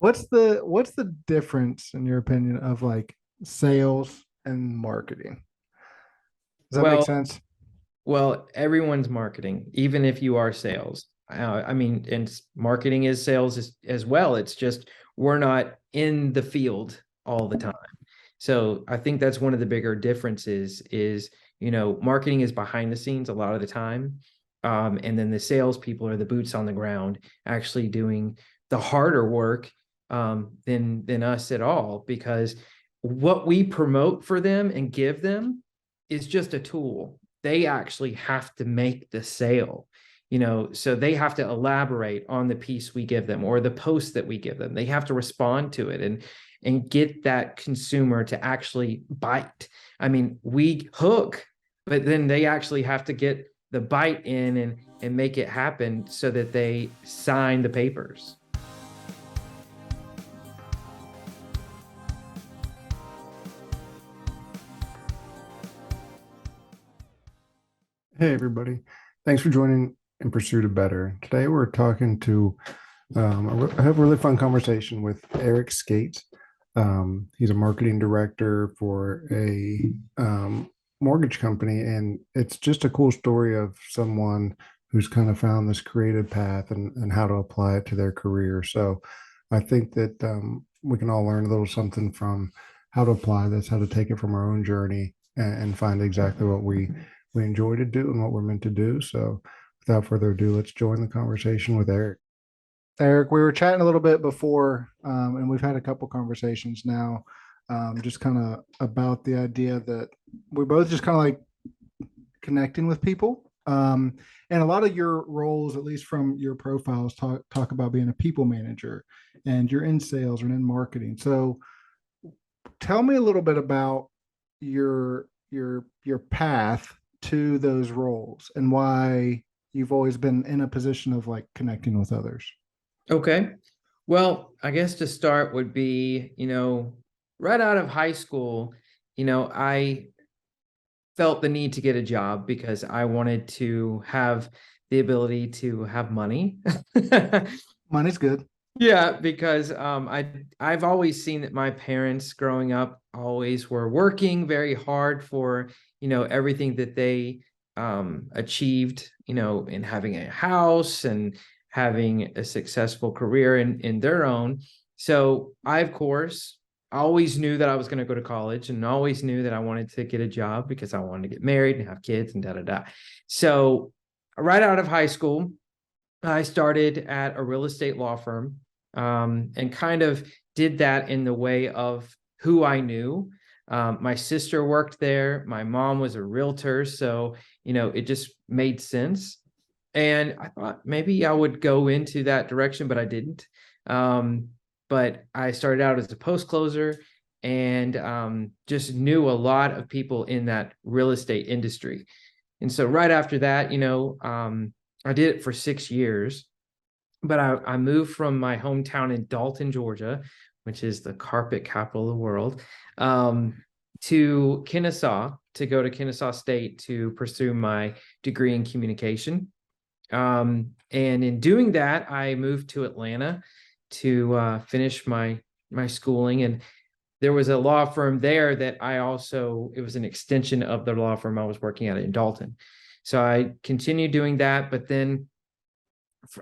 what's the difference in your opinion of like sales and marketing? Does that make Well, sense? everyone's marketing, even if you are sales. I mean, and marketing is sales as well. It's just we're not in the field all the time. So I think that's one of the bigger differences is, marketing is behind the scenes a lot of the time. And then the salespeople are the boots on the ground, actually doing the harder work than us at all, because what we promote for them and give them is just a tool. They actually have to make the sale, so they have to elaborate on the piece we give them or the post that we give them. They have to respond to it and get that consumer to actually bite. I mean, we hook, but then they actually have to get the bite in and make it happen so that they sign the papers. Hey everybody, thanks for joining In Pursuit of Better. Today we're talking to I have a really fun conversation with Eric Skate. He's a marketing director for a mortgage company, and it's just a cool story of someone who's kind of found this creative path and how to apply it to their career. So I think that we can all learn a little something from how to apply this, how to take it from our own journey and find exactly what we enjoy to do and what we're meant to do. So without further ado, let's join the conversation with Eric. Eric, we were chatting a little bit before, and we've had a couple conversations now, just kind of about the idea that we both just kind of like connecting with people. And a lot of your roles, at least from your profiles, talk about being a people manager, and you're in sales and in marketing. So tell me a little bit about your path to those roles and why you've always been in a position of like connecting with others. Okay. Well, I guess to start would be, right out of high school, I felt the need to get a job because I wanted to have the ability to have money. Money's good. Yeah, because I've always seen that my parents growing up always were working very hard for, everything that they achieved, in having a house and having a successful career in their own. So I, of course, always knew that I was going to go to college and always knew that I wanted to get a job because I wanted to get married and have kids and da da da. So right out of high school, I started at a real estate law firm, and kind of did that in the way of who I knew. My sister worked there. My mom was a realtor. So, it just made sense. And I thought maybe I would go into that direction, but I didn't. But I started out as a post closer and just knew a lot of people in that real estate industry. And so right after that, I did it for 6 years, but I moved from my hometown in Dalton, Georgia, which is the carpet capital of the world, to Kennesaw, to go to Kennesaw State to pursue my degree in communication. And in doing that, I moved to Atlanta to finish my schooling. And there was a law firm there that it was an extension of the law firm I was working at in Dalton. So I continued doing that, but then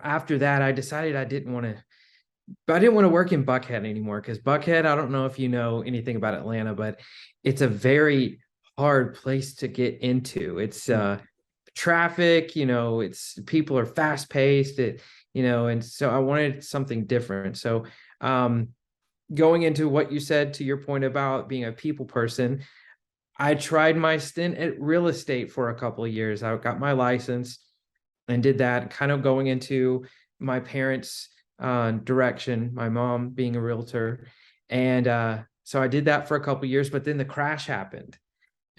after that, I decided I didn't want to work in Buckhead anymore, because Buckhead, I don't know if you know anything about Atlanta, but it's a very hard place to get into. It's traffic, it's people are fast paced, and so I wanted something different. So going into what you said to your point about being a people person, I tried my stint at real estate for a couple of years. I got my license and did that, kind of going into my parents' direction, my mom being a realtor. And so I did that for a couple of years, but then the crash happened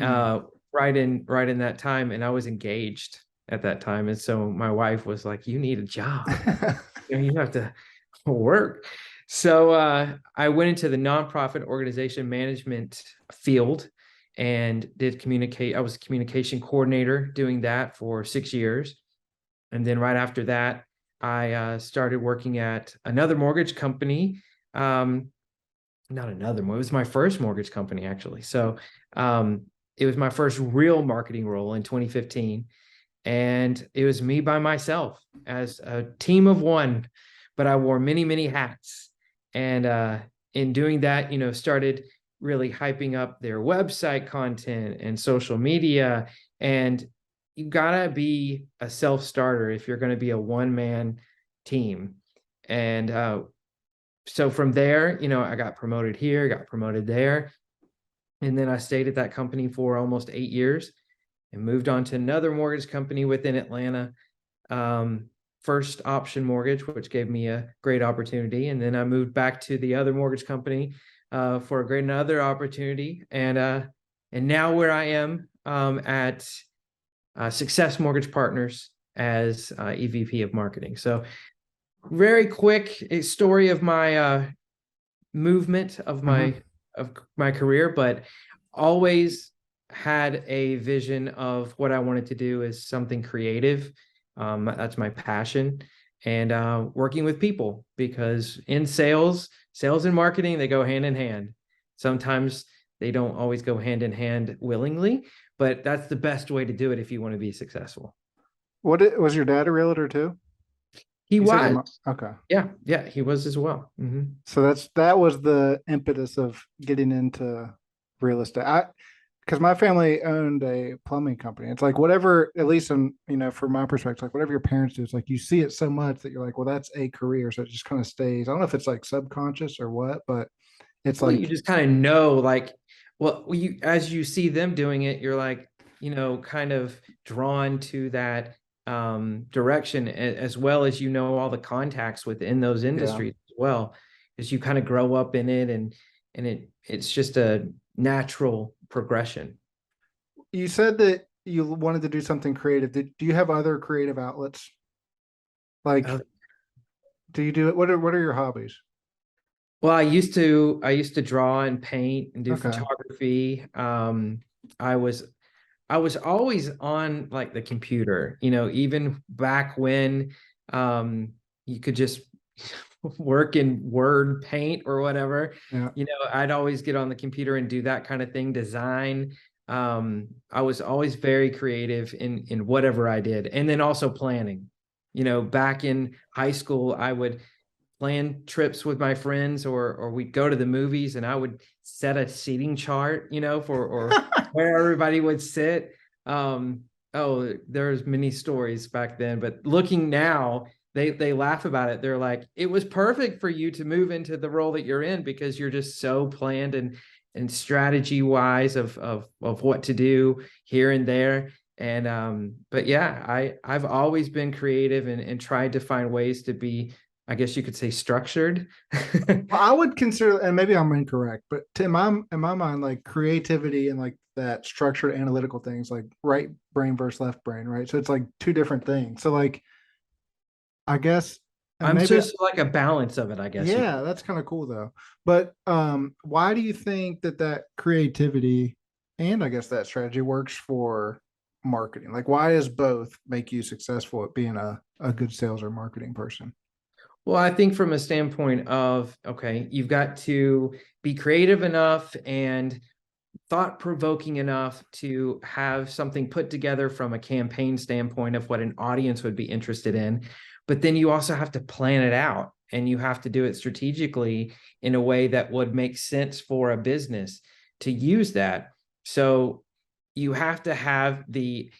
uh, right in that time. And I was engaged at that time. And so my wife was like, you need a job. You have to work. So I went into the nonprofit organization management field and did communicate. I was a communication coordinator doing that for 6 years. And then right after that, I started working at another mortgage company not another one. It was my first mortgage company, actually. So um, it was my first real marketing role in 2015. And it was me by myself as a team of one, but I wore many, many hats. And in doing that, started really hyping up their website content and social media. And you gotta be a self-starter if you're going to be a one-man team. And so from there, I got promoted here, got promoted there. And then I stayed at that company for almost 8 years and moved on to another mortgage company within Atlanta. First Option Mortgage, which gave me a great opportunity. And then I moved back to the other mortgage company for a great another opportunity. And now where I am at Success Mortgage Partners as EVP of marketing. So very quick story of my movement of my career, but always had a vision of what I wanted to do as something creative. That's my passion, and working with people, because in sales and marketing, they go hand in hand. Sometimes they don't always go hand in hand willingly, but that's the best way to do it if you want to be successful. Was your dad a realtor too? He You said your was, mom. Okay. yeah, he was as well. So that was the impetus of getting into real estate. Because my family owned a plumbing company. It's like whatever, at least in, from my perspective, like whatever your parents do, it's like you see it so much that you're like, well, that's a career. So it just kind of stays. I don't know if it's like subconscious or what, but it's Well, you like, just kind of know, like, well, you as you see them doing it, you're like, kind of drawn to that direction, as well as all the contacts within those yeah. industries as well, as you kind of grow up in it, and it's just a natural progression. You said that you wanted to do something creative. Do you have other creative outlets? Uh, Like, do you do it? What are your hobbies? well, I used to draw and paint and do Okay. photography. I was always on like the computer, even back when you could just work in Word, Paint, or whatever. Yeah. I'd always get on the computer and do that kind of thing, design. I was always very creative in whatever I did, and then also planning. Back in high school, I would plan trips with my friends, or we'd go to the movies, and I would set a seating chart, for or where everybody would sit. Oh, there's many stories back then, but looking now, they laugh about it. They're like, it was perfect for you to move into the role that you're in, because you're just so planned and strategy wise of what to do here and there. And but yeah, I've always been creative and tried to find ways to be, I guess you could say, structured. Well, I would consider, and maybe I'm incorrect, but in my mind, like creativity and like that structured analytical things, like right brain versus left brain, right? So it's like two different things. So like, I guess, and I'm maybe, just like a balance of it, I guess. yeah, that's kind of cool though. But why do you think that creativity and I guess that strategy works for marketing? Like, why does both make you successful at being a good sales or marketing person? Well, I think from a standpoint of, okay, you've got to be creative enough and thought provoking enough to have something put together from a campaign standpoint of what an audience would be interested in. But then you also have to plan it out, and you have to do it strategically in a way that would make sense for a business to use that. So you have to have the,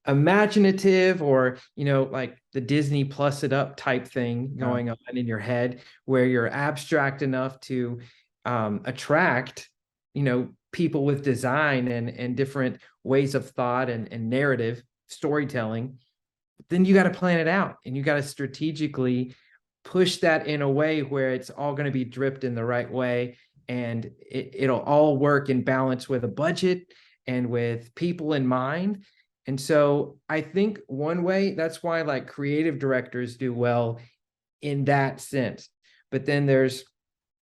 imaginative, or, like the Disney plus it up type thing Yeah. going on in your head, where you're abstract enough to attract, people with design and different ways of thought and narrative storytelling. Then you got to plan it out, and you got to strategically push that in a way where it's all going to be dripped in the right way, and it'll all work in balance with a budget and with people in mind. And so I think one way, that's why like creative directors do well in that sense. But then there's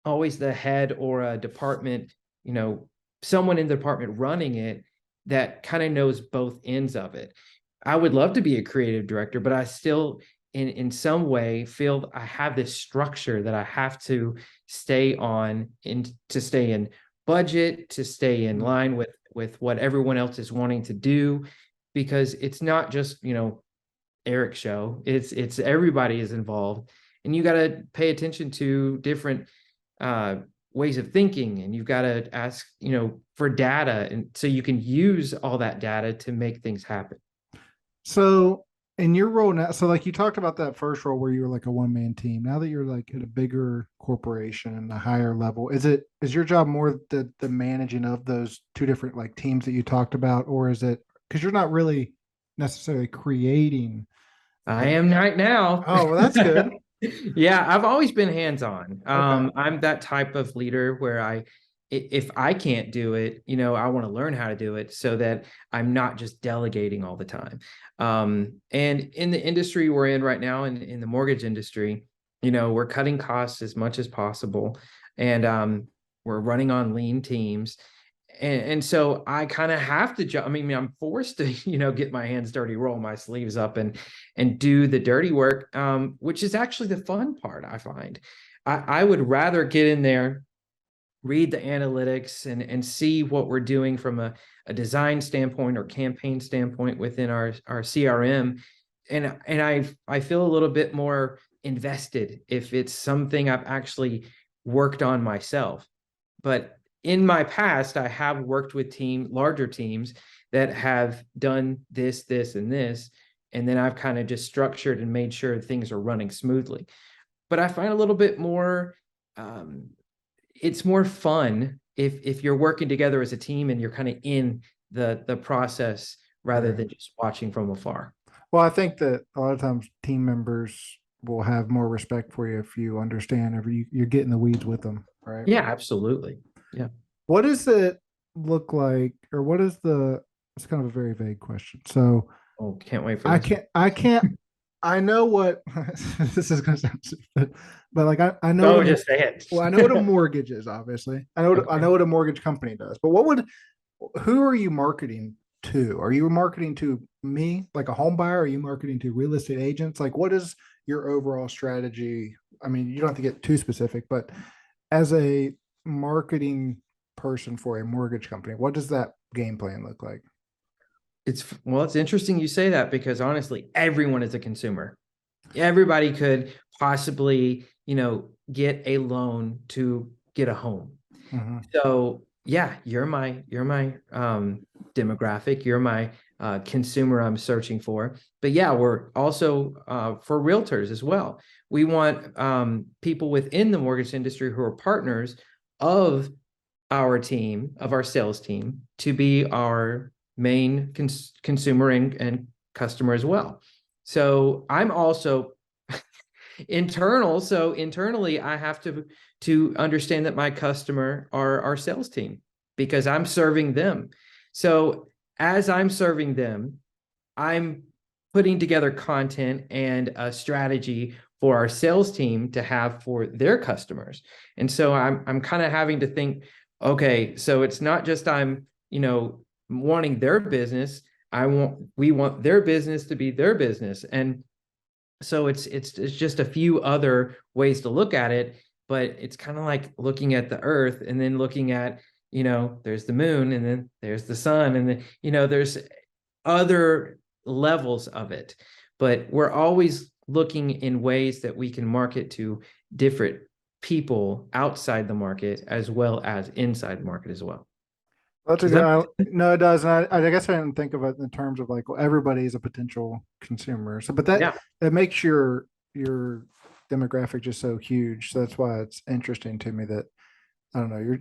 always the head or a department, you know, someone in the department running it that kind of knows both ends of it. I would love to be a creative director, but I still in some way feel I have this structure that I have to stay on and to stay in budget, to stay in line with what everyone else is wanting to do, because it's not just, Eric's show. It's everybody is involved, and you got to pay attention to different uh ways of thinking, and you've got to ask, for data, and so you can use all that data to make things happen. So in your role now, so like you talked about that first role where you were like a one man team. Now that you're like at a bigger corporation and a higher level, is your job more the managing of those two different like teams that you talked about, or is it because you're not really necessarily creating I the am right now. oh well that's good. Yeah, I've always been hands-on. Okay. I'm that type of leader where if I can't do it, I want to learn how to do it so that I'm not just delegating all the time. And in the industry we're in right now, in the mortgage industry, we're cutting costs as much as possible, and we're running on lean teams. And so I kind of have to I mean, I'm forced to, get my hands dirty, roll my sleeves up, and do the dirty work, which is actually the fun part, I find. I would rather get in there, read the analytics, and see what we're doing from a design standpoint or campaign standpoint within our CRM. And I feel a little bit more invested if it's something I've actually worked on myself. But in my past, I have worked with larger teams that have done this, and this, and then I've kind of just structured and made sure things are running smoothly. But I find a little bit more, um, it's more fun if you're working together as a team and you're kind of in the process rather Right. than just watching from afar. Well, I think that a lot of times team members will have more respect for you if you understand, if you're getting the weeds with them, right? Yeah, absolutely. Yeah. What does it look like, or what is the? It's kind of a very vague question. So Oh, can't wait for I this. can't, I can't, I know what this is going to sound stupid, but like I know what Oh, a just say it. well, I know what a mortgage is. Obviously, I Okay. know what a mortgage company does. But who are you marketing to? Are you marketing to me, like a home buyer? Are you marketing to real estate agents? Like, what is your overall strategy? I mean, you don't have to get too specific, but as a marketing person for a mortgage company, what does that game plan look like? It's interesting you say that, because honestly, everyone is a consumer. Everybody could possibly, get a loan to get a home. Mm-hmm. So yeah, you're my demographic, you're my consumer I'm searching for. But yeah, we're also for realtors as well. We want people within the mortgage industry who are partners of of our sales team, to be our main consumer and customer as well. So I'm also internal. So internally, I have to understand that my customer are our sales team, because I'm serving them. So as I'm serving them, I'm putting together content and a strategy for our sales team to have for their customers. And so I'm kind of having to think, okay, so it's not just I'm, wanting their business. We want their business to be their business. And so it's just a few other ways to look at it, but it's kind of like looking at the earth and then looking at, there's the moon, and then there's the sun, and then, there's other levels of it. But we're always looking in ways that we can market to different people outside the market as well as inside the market as well. That's a Does good. that No, it does. And I guess I didn't think of it in terms of like, well, everybody is a potential consumer. So, but yeah. that makes your demographic just so huge. So that's why it's interesting to me that I don't know,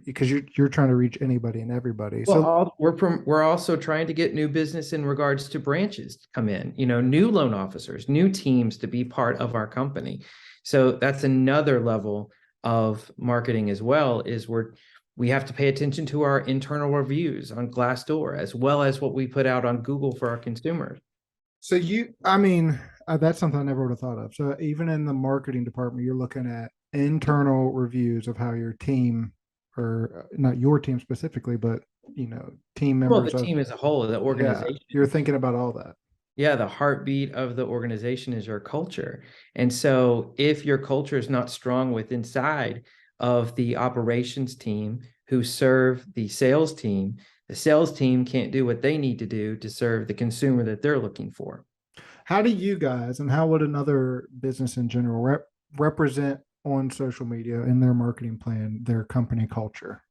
you're trying to reach anybody and everybody. Well, So we're also trying to get new business in regards to branches to come in, new loan officers, new teams to be part of our company. So that's another level of marketing as well, is we have to pay attention to our internal reviews on Glassdoor, as well as what we put out on Google for our consumers. I mean, that's something I never would have thought of. So even in the marketing department, you're looking at internal reviews of how your team, or not your team specifically, but team Well, the members of, team as a whole, the yeah, organization. you're thinking about all that. Yeah, the heartbeat of the organization is your culture. And so if your culture is not strong with inside of the operations team who serve the sales team can't do what they need to do to serve the consumer that they're looking for. How do you guys and how would another business in general represent on social media in their marketing plan, their company culture?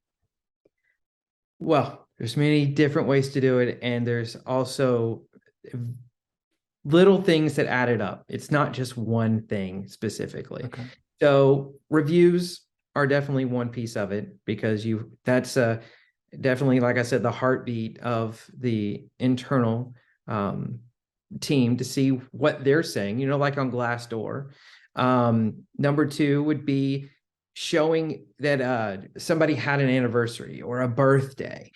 Well, there's many different ways to do it, and there's also little things that added up. It's not just one thing specifically. Okay. So reviews are definitely one piece of it because that's definitely, like I said, the heartbeat of the internal um, team to see what they're saying, like on Glassdoor. Number two would be showing that somebody had an anniversary or a birthday,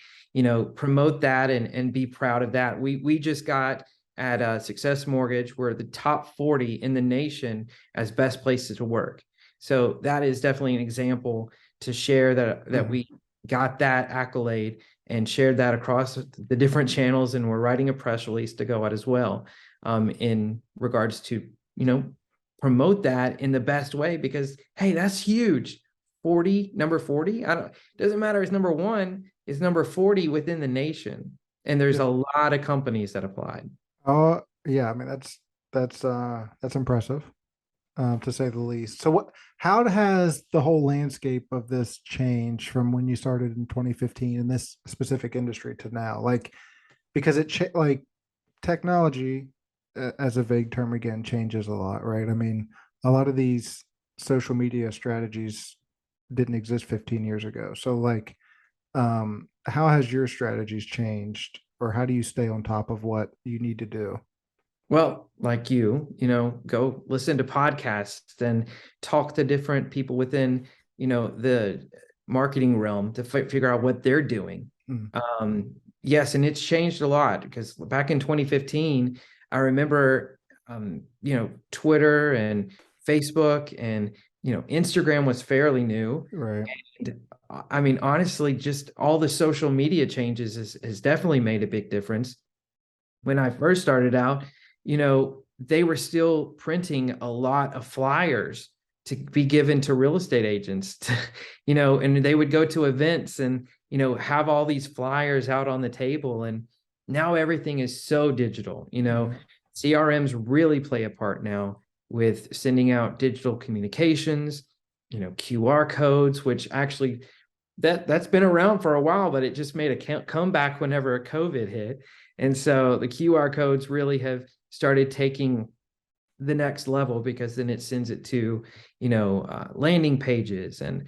promote that and be proud of that. We just got at Success Mortgage, we're the top 40 in the nation as best places to work. So that is definitely an example to share that we got that accolade and shared that across the different channels. And we're writing a press release to go out as well in regards to, promote that in the best way because, hey, that's huge. 40, number 40. Doesn't matter. It's number one, it's number 40 within the nation. And there's Yeah. a lot of companies that applied. Oh, yeah. I mean, that's impressive, to say the least. So, how has the whole landscape of this changed from when you started in 2015 in this specific industry to now? Like, because like technology, as a vague term again, changes a lot, right? I mean, a lot of these social media strategies didn't exist 15 years ago. So, like, how has your strategies changed, or how do you stay on top of what you need to do? Well, like go listen to podcasts and talk to different people within, the marketing realm to figure out what they're doing. Mm, Yes, and it's changed a lot because back in 2015, I remember, Twitter and Facebook and, Instagram was fairly new. right. And I mean, honestly, just all the social media changes has definitely made a big difference. When I first started out, they were still printing a lot of flyers to be given to real estate agents, and they would go to events and, have all these flyers out on the table. And now everything is so digital, Mhm. CRMs really play a part now with sending out digital communications, QR codes, which actually that's been around for a while, but it just made a comeback whenever COVID hit. And so the QR codes really have started taking the next level because then it sends it to, landing pages and,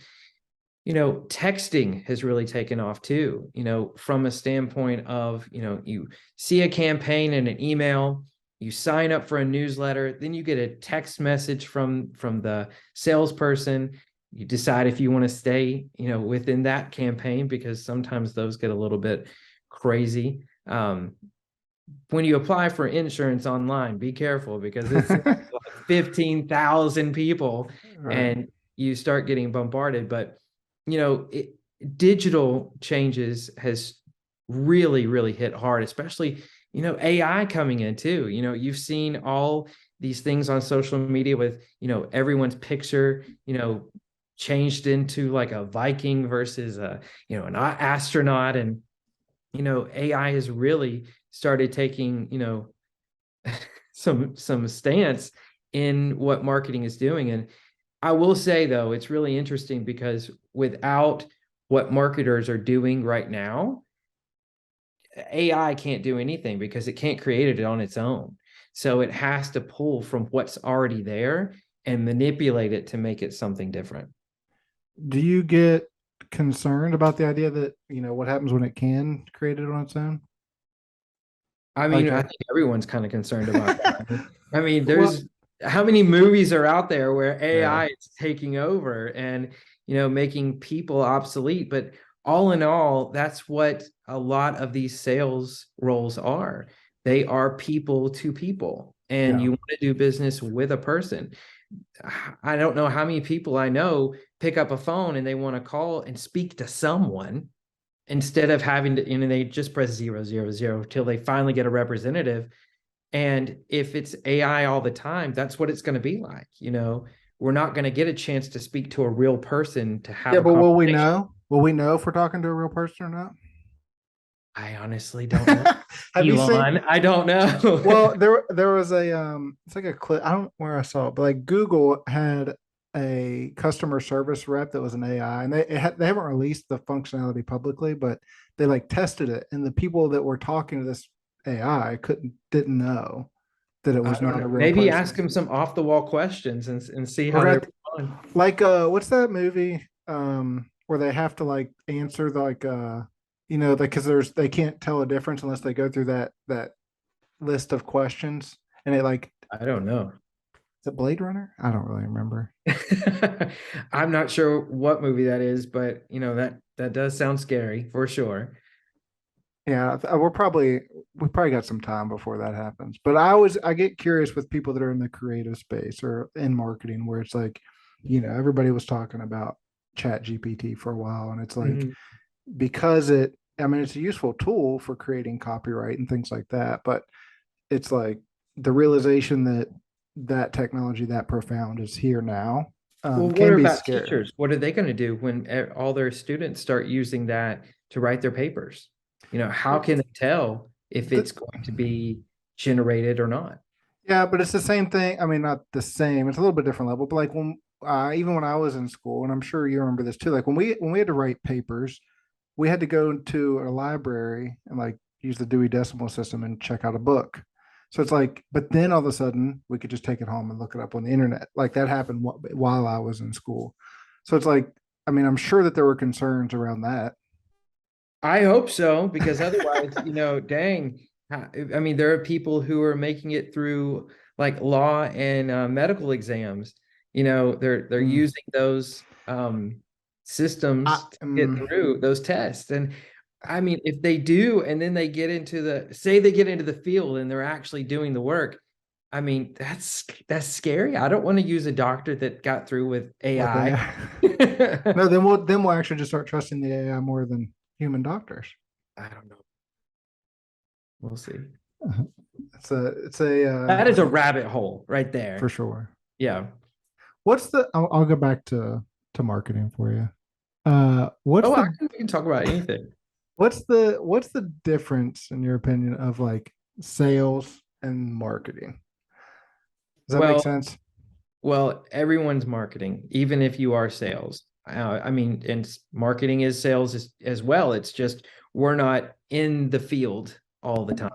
texting has really taken off too, from a standpoint of, you see a campaign in an email, you sign up for a newsletter, then you get a text message from the salesperson. You decide if you want to stay, within that campaign because sometimes those get a little bit crazy. When you apply for insurance online, be careful because it's like 15,000 people Right. and you start getting bombarded. But, digital changes has really, really hit hard, especially, AI coming in too. You've seen all these things on social media with, everyone's picture, changed into like a Viking versus an astronaut. And, AI has really started taking, some stance in what marketing is doing. And I will say though, it's really interesting because without what marketers are doing right now, AI can't do anything because it can't create it on its own. So it has to pull from what's already there and manipulate it to make it something different. Do you get concerned about the idea that, what happens when it can create it on its own? I mean, Like, I think everyone's kind of concerned about that. I mean, well, there's how many movies are out there where yeah, AI is taking over and, making people obsolete. But all in all, that's what a lot of these sales roles are. They are people to people, and yeah. you want to do business with a person. I don't know how many people I know pick up a phone and they want to call and speak to someone instead of having to, they just press 000 till they finally get a representative. And if it's AI all the time, that's what it's going to be like. We're not going to get a chance to speak to a real person to have Yeah, a but will we conversation. know? Will we know if we're talking to a real person or not? I honestly don't know. Have you seen? Elon, I don't know. Well, there was a it's like a clip. I don't know where I saw it, but like Google had a customer service rep that was an AI, and they haven't released the functionality publicly, but they like tested it, and the people that were talking to this AI didn't know that it I was don't not know. a real Maybe ask person. him some off the wall questions and see Or how they got respond. like what's that movie where they have to like answer the, like because they can't tell a difference unless they go through that list of questions, and it like, I don't know. is it Blade Runner? I don't really remember. I'm not sure what movie that is, but that does sound scary for sure. Yeah, we probably got some time before that happens. But I get curious with people that are in the creative space or in marketing, where it's like, everybody was talking about Chat GPT for a while, and it's like, Mhm. because I mean, it's a useful tool for creating copyright and things like that, but it's like the realization that that technology that profound is here now, Well, what can be about scary. teachers? What are they going to do when all their students start using that to write their papers? How Well, can they tell if the, it's going to be generated or not? yeah, but it's the same thing. I mean, not the same. It's a little bit different level. But like when even when I was in school, and I'm sure you remember this too. Like when we had to write papers, we had to go to a library and like use the Dewey Decimal System and check out a book. So it's like, but then all of a sudden we could just take it home and look it up on the internet. Like that happened while I was in school. So it's like, I mean, I'm sure that there were concerns around that. I hope so, because otherwise, dang. I mean, there are people who are making it through like law and medical exams. They're Mm. using those I, systems to get through those tests. And I mean, if they do, and then they get into the field and they're actually doing the work, I mean, that's scary. I don't want to use a doctor that got through with with AI. AI. No, then we'll actually just start trusting the AI more than human doctors. I don't know. We'll see. It's a That is a rabbit hole right for there. sure. Yeah. I'll go back to marketing for you. Oh, we can talk about anything. What's the difference in your opinion of like sales and marketing? Does that make Well, sense? everyone's marketing, even if you are sales. I mean, and marketing is sales as well. It's just we're not in the field all the time.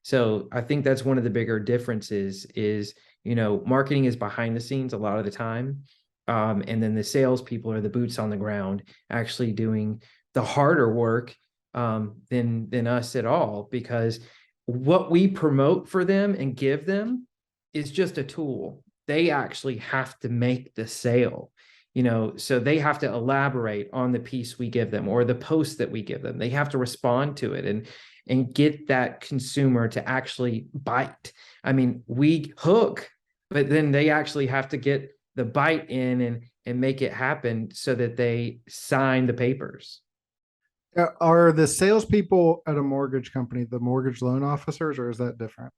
So I think that's one of the bigger differences is, marketing is behind the scenes a lot of the time. And then the salespeople are the boots on the ground, actually doing the harder work than us at all, because what we promote for them and give them is just a tool. They actually have to make the sale, so they have to elaborate on the piece we give them or the post that we give them. They have to respond to it and get that consumer to actually bite. I mean, we hook, but then they actually have to get the bite in and make it happen so that they sign the papers. Are the salespeople at a mortgage company the mortgage loan officers, or is that different?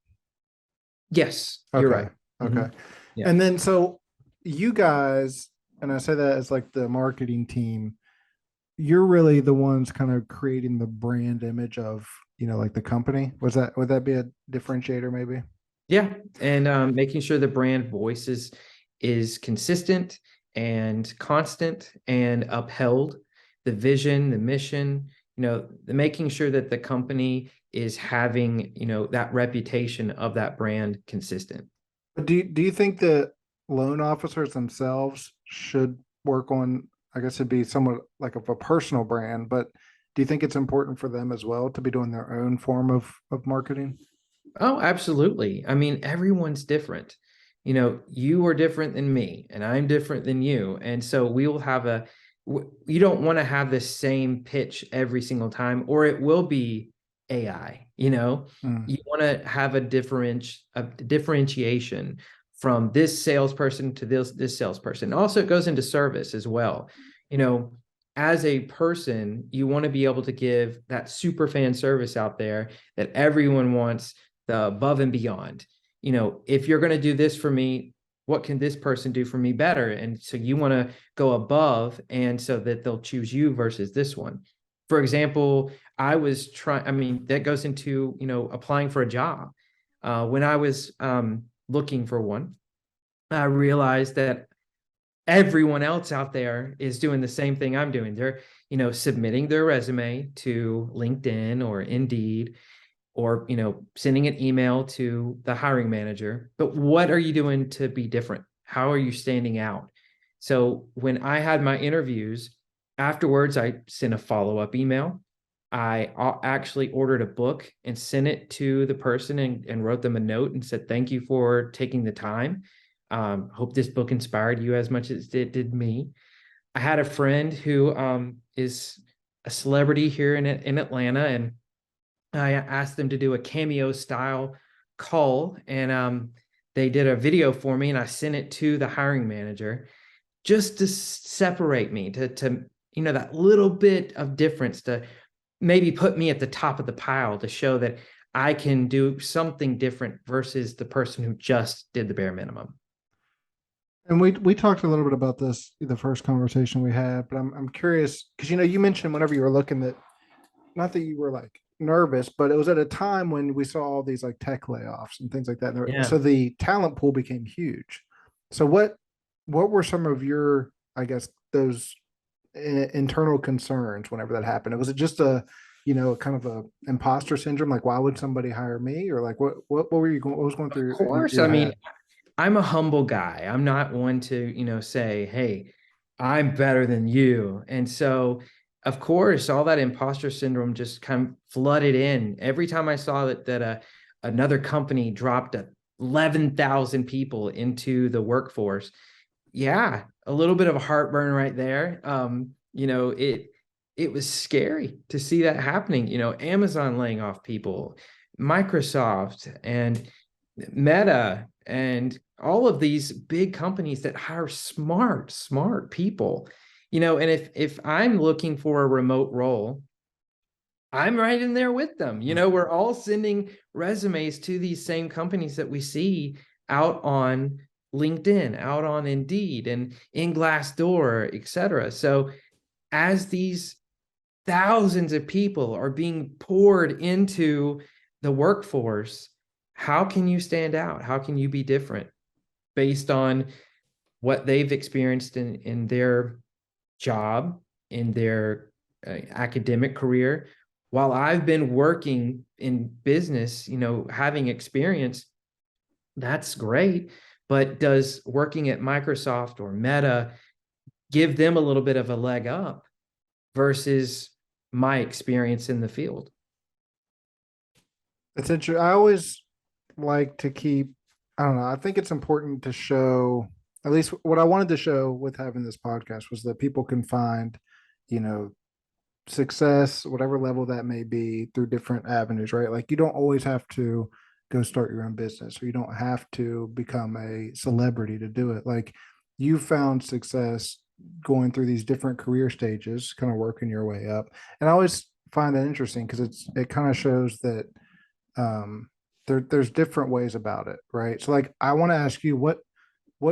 Yes, you're Okay. right. Okay. Mhm. Yeah. And then so you guys, and I say that as like the marketing team, you're really the ones kind of creating the brand image of, like the company. Would that be a differentiator maybe? Yeah, and making sure the brand voice is consistent and constant and upheld. The vision, the mission, making sure that the company is having, that reputation of that brand consistent. But do you think that loan officers themselves should work on, I guess it'd be somewhat like of a personal brand, but do you think it's important for them as well to be doing their own form of marketing? Oh, absolutely. I mean, everyone's different. You are different than me, and I'm different than you. And so we will have you don't want to have the same pitch every single time, or it will be AI. Mm. You want to have a differentiation from this salesperson to this salesperson. Also, it goes into service as well. You know, as a person, you want to be able to give that super fan service out there that everyone wants the above and beyond. If you're going to do this for me, what can this person do for me better? And so you want to go above, and so that they'll choose you versus this one. For example, I mean, that goes into, applying for a job. When I was looking for one, I realized that everyone else out there is doing the same thing I'm doing. They're, submitting their resume to LinkedIn or Indeed, or, sending an email to the hiring manager. But what are you doing to be different? How are you standing out? So when I had my interviews, afterwards, I sent a follow-up email. I actually ordered a book and sent it to the person, and wrote them a note and said, thank you for taking the time. Hope this book inspired you as much as it did me. I had a friend who is a celebrity here in Atlanta, and I asked them to do a cameo style call, and they did a video for me, and I sent it to the hiring manager just to separate me, to that little bit of difference, to maybe put me at the top of the pile, to show that I can do something different versus the person who just did the bare minimum. And we talked a little bit about this the first conversation we had, but I'm curious because you mentioned whenever you were looking that, not that you were like nervous, but it was at a time when we saw all these like tech layoffs and things like that. Yeah. So the talent pool became huge. So what were some of your, I guess, those internal concerns whenever that happened? Was it just a, kind of a imposter syndrome? Like, why would somebody hire me? Or like, what were you going, what was going Of through course. your I mean, head? I'm a humble guy. I'm not one to, say, hey, I'm better than you. And so, of course, all that imposter syndrome just kind of flooded in. Every time I saw that another company dropped 11,000 people into the workforce, yeah, a little bit of a heartburn right there. It was scary to see that happening. Amazon laying off people, Microsoft and Meta, and all of these big companies that hire smart people. And if I'm looking for a remote role, I'm right in there with them. We're all sending resumes to these same companies that we see out on LinkedIn, out on Indeed, and in Glassdoor, et cetera. So as these thousands of people are being poured into the workforce, how can you stand out? How can you be different based on what they've experienced in their job, in their academic career? While I've been working in business, having experience, that's great. But does working at Microsoft or Meta give them a little bit of a leg up versus my experience in the field? It's interesting. I always like to keep, I don't know, I think it's important to show, at least what I wanted to show with having this podcast was that people can find, you know, success, whatever level that may be, through different avenues, right? Like you don't always have to go start your own business, or you don't have to become a celebrity to do it. Like you found success going through these different career stages, kind of working your way up. And I always find that interesting because it kind of shows that um there's different ways about it, right? So like I want to ask you, what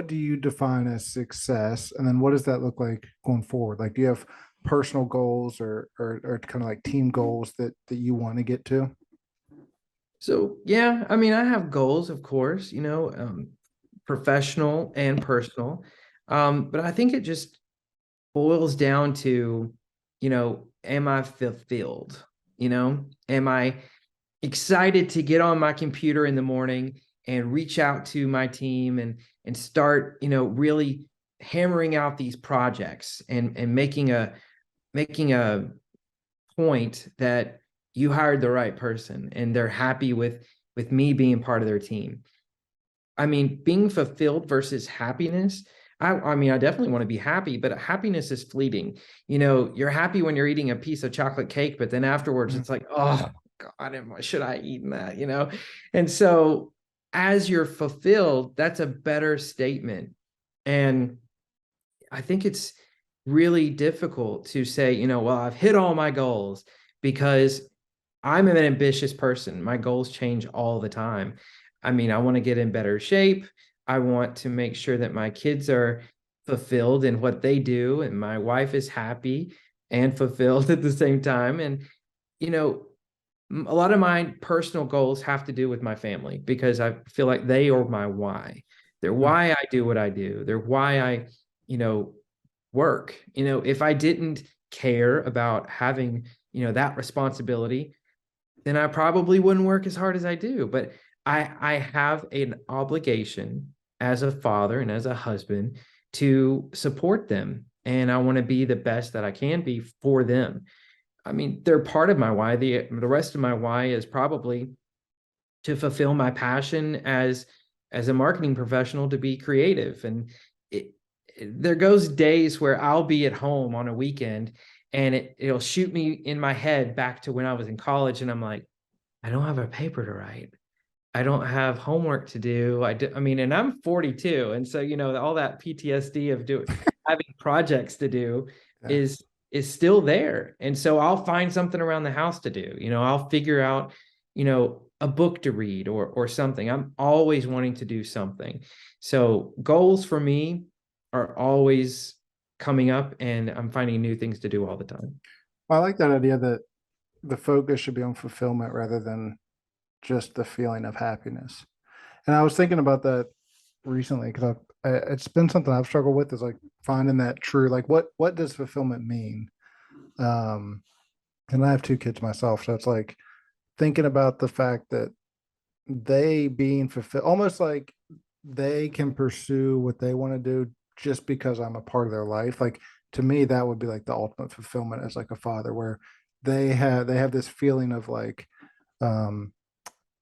do you define as success, and then what does that look like going forward? Like do you have personal goals or kind of like team goals that you want to get to? So yeah, I mean, I have goals, of course, professional and personal. But I think it just boils down to, am I fulfilled? Am I excited to get on my computer in the morning and reach out to my team and start, really hammering out these projects and making a point that you hired the right person and they're happy with me being part of their team. I mean, being fulfilled versus happiness. I mean, I definitely want to be happy, but happiness is fleeting. You're happy when you're eating a piece of chocolate cake, but then afterwards Mhm. it's like, oh God, should I eat that? And so as you're fulfilled, that's a better statement. And I think it's really difficult to say, well, I've hit all my goals, because I'm an ambitious person. My goals change all the time. I mean, I want to get in better shape. I want to make sure that my kids are fulfilled in what they do, and my wife is happy and fulfilled at the same time. And, you know, a lot of my personal goals have to do with my family because I feel like they are my why. They're why I do what I do. They're why I, you know, work. If I didn't care about having, that responsibility, then I probably wouldn't work as hard as I do. But I have an obligation as a father and as a husband to support them. And I want to be the best that I can be for them. I mean, they're part of my why. The rest of my why is probably to fulfill my passion as a marketing professional, to be creative. And there goes days where I'll be at home on a weekend and it'll shoot me in my head back to when I was in college, and I'm like, I don't have a paper to write. I don't have homework to do. I mean, and I'm 42. And so, all that PTSD of having projects to do Yeah. is still there. And so I'll find something around the house to do. I'll figure out, a book to read or something. I'm always wanting to do something. So goals for me are always coming up, and I'm finding new things to do all the time. I like that idea that the focus should be on fulfillment rather than just the feeling of happiness. And I was thinking about that recently because it's been something I've struggled with, is like finding that true, like what does fulfillment mean? Um, and I have two kids myself, so it's like thinking about the fact that they being fulfilled, almost like they can pursue what they want to do just because I'm a part of their life. Like to me, that would be like the ultimate fulfillment as like a father, where they have this feeling of like um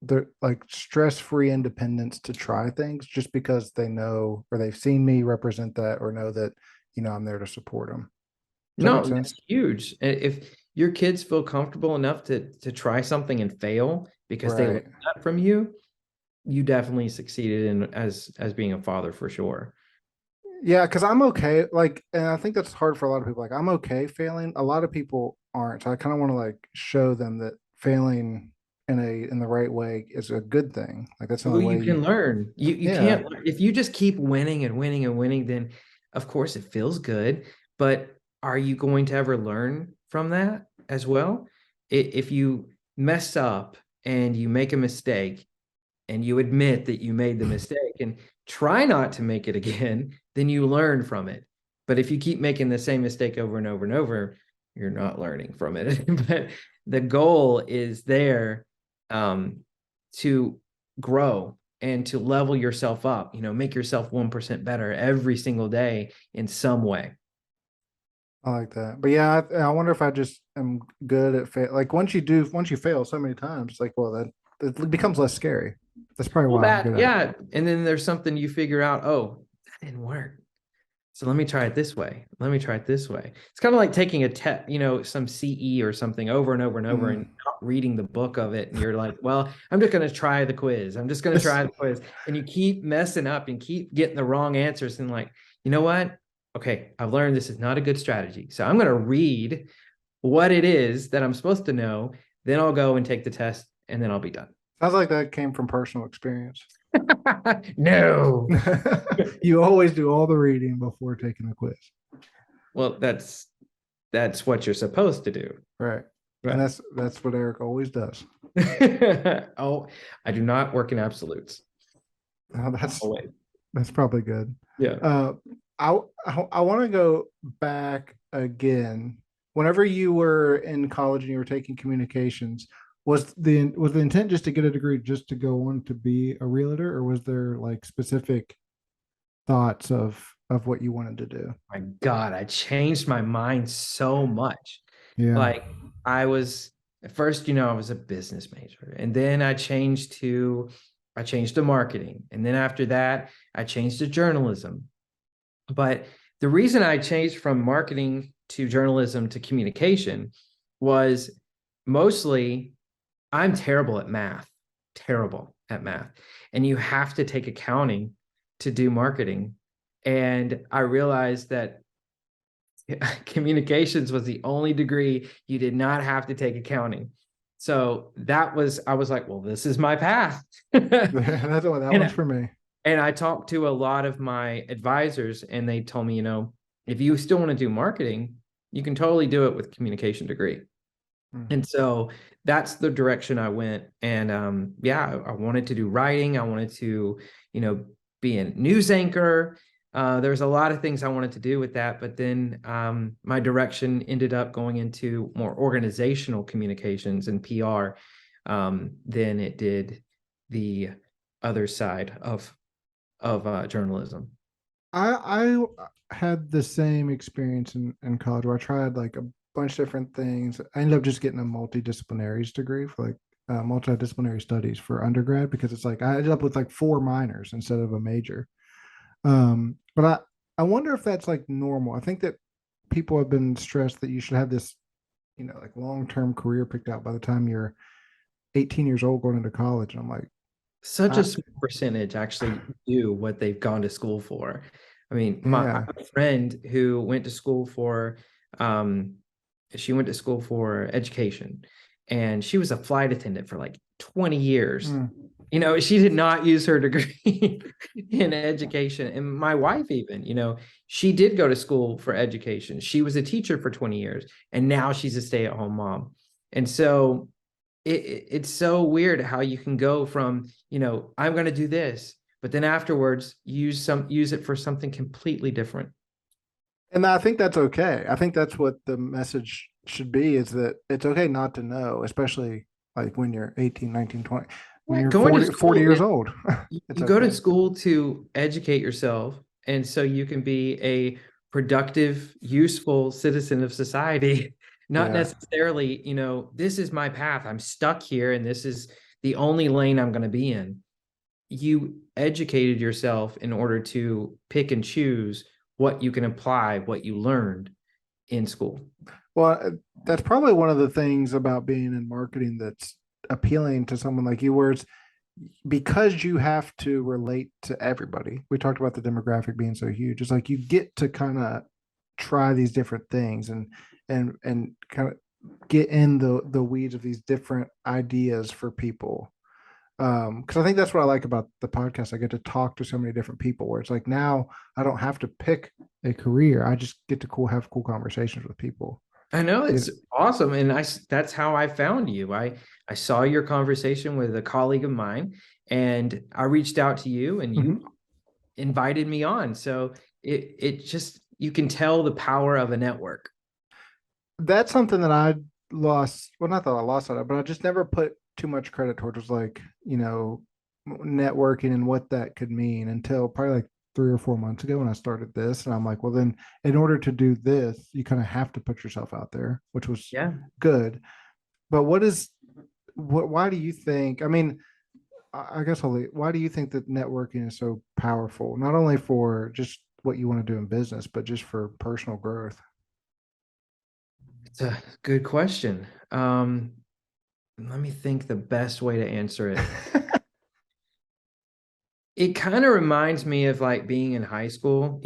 they're like stress-free independence to try things just because they know or they've seen me represent that or know that I'm there to support them. Does that make No, that's sense? huge. If your kids feel comfortable enough to try something and fail because they learned Right. that from you, you definitely succeeded in as being a father for sure. Yeah, because I'm okay. Like, and I think that's hard for a lot of people. Like, I'm okay failing. A lot of people aren't. So I kind of want to like show them that failing in the right way is a good thing. Like that's the Well, only you way can you. learn. You Yeah. can't if you just keep winning and winning and winning, then of course it feels good. But are you going to ever learn from that as well? If you mess up and you make a mistake and you admit that you made the mistake and try not to make it again, then you learn from it. But if you keep making the same mistake over and over and over, you're not learning from it. But the goal is there, um, to grow and to level yourself up, make yourself 1% better every single day in some way. I like that. But yeah, I wonder if I just am good at fail. Like once you fail so many times, it's like, well, that it becomes less scary. That's probably Well, why I'm good that, at it. yeah. And then there's something you figure out, oh, that didn't work. So let me try it this way. Let me try it this way. It's kind of like taking a test, some CE or something over and over and over and Mm. not reading the book of it. And you're like, well, I'm just going to try the quiz. I'm just going to This, try the quiz. And you keep messing up and keep getting the wrong answers. And like, you know what? Okay, I've learned this is not a good strategy. So I'm going to read what it is that I'm supposed to know. Then I'll go and take the test and then I'll be done. sounds like that came from personal experience. No. You always do all the reading before taking the quiz. Well, that's what you're supposed to do. Right. And Right. that's what Eric always does. Oh, I do not work in absolutes. Oh, that's Oh, wait. that's probably good. Yeah. Uh, I want to go back again. Whenever you were in college and you were taking communications, was the intent just to get a degree, just to go on to be a realtor, or was there like specific thoughts of what you wanted to do? My God, I changed my mind so much. Yeah. Like I was at first, I was a business major, and then I changed to marketing, and then after that, I changed to journalism. But the reason I changed from marketing to journalism to communication was mostly I'm terrible at math, terrible at math. And you have to take accounting to do marketing. And I realized that communications was the only degree you did not have to take accounting. So I was like, well, this is my path. That one's And for me. and I talked to a lot of my advisors, and they told me, if you still want to do marketing, you can totally do it with communication degree. Mm. And so that's the direction I went. And yeah, I wanted to do writing. I wanted to, you know, be a news anchor. There's a lot of things I wanted to do with that, but then my direction ended up going into more organizational communications and PR than it did the other side of journalism. I had the same experience in college where I tried like a bunch of different things. I ended up just getting a multidisciplinaries degree for like multidisciplinary studies for undergrad because it's like I ended up with like four minors instead of a major. But I wonder if that's like normal. I think that people have been stressed that you should have this, like long-term career picked out by the time you're 18 years old going into college. And I'm like, Such I, a small percentage actually do what they've gone to school for. I mean, I yeah. have a friend who went to school for um she went to school for education, and she was a flight attendant for like 20 years. Mm. She did not use her degree in education. And my wife, even, she did go to school for education. She was a teacher for 20 years, and now she's a stay-at-home mom. And so it's so weird how you can go from, I'm going to do this, but then afterwards use it for something completely different. And I think that's okay. I think that's what the message should be is that it's okay not to know, especially like when you're 18, 19, 20. When Yeah, you're going to 40 school years is old, it's you go to okay. school to educate yourself, and so you can be a productive, useful citizen of society. Not Yeah. necessarily, this is my path. I'm stuck here, and this is the only lane I'm going to be in. You educated yourself in order to pick and choose what you can apply, what you learned in school. Well, that's probably one of the things about being in marketing that's appealing to someone like you, where it's because you have to relate to everybody. We talked about the demographic being so huge. It's like you get to kind of try these different things and kind of get in the weeds of these different ideas for people. Because I think that's what I like about the podcast. I get to talk to so many different people where it's like now I don't have to pick a career. I just get to have cool conversations with people. I know, You it's awesome, and that's how I found you. I saw your conversation with a colleague of mine, and I reached out to you, and you Mhm. invited me on. So it just, you can tell the power of a network. That's something that I lost. Well, not that I lost on it, but I just never put too much credit towards was like, networking and what that could mean until probably like 3 or 4 months ago when I started this. And I'm like, well, then in order to do this, you kind of have to put yourself out there, which was Yeah. good. But why do you think, I mean, I guess why do you think that networking is so powerful, not only for just what you want to do in business, but just for personal growth? It's a good question. Let me think the best way to answer it. It kind of reminds me of like being in high school.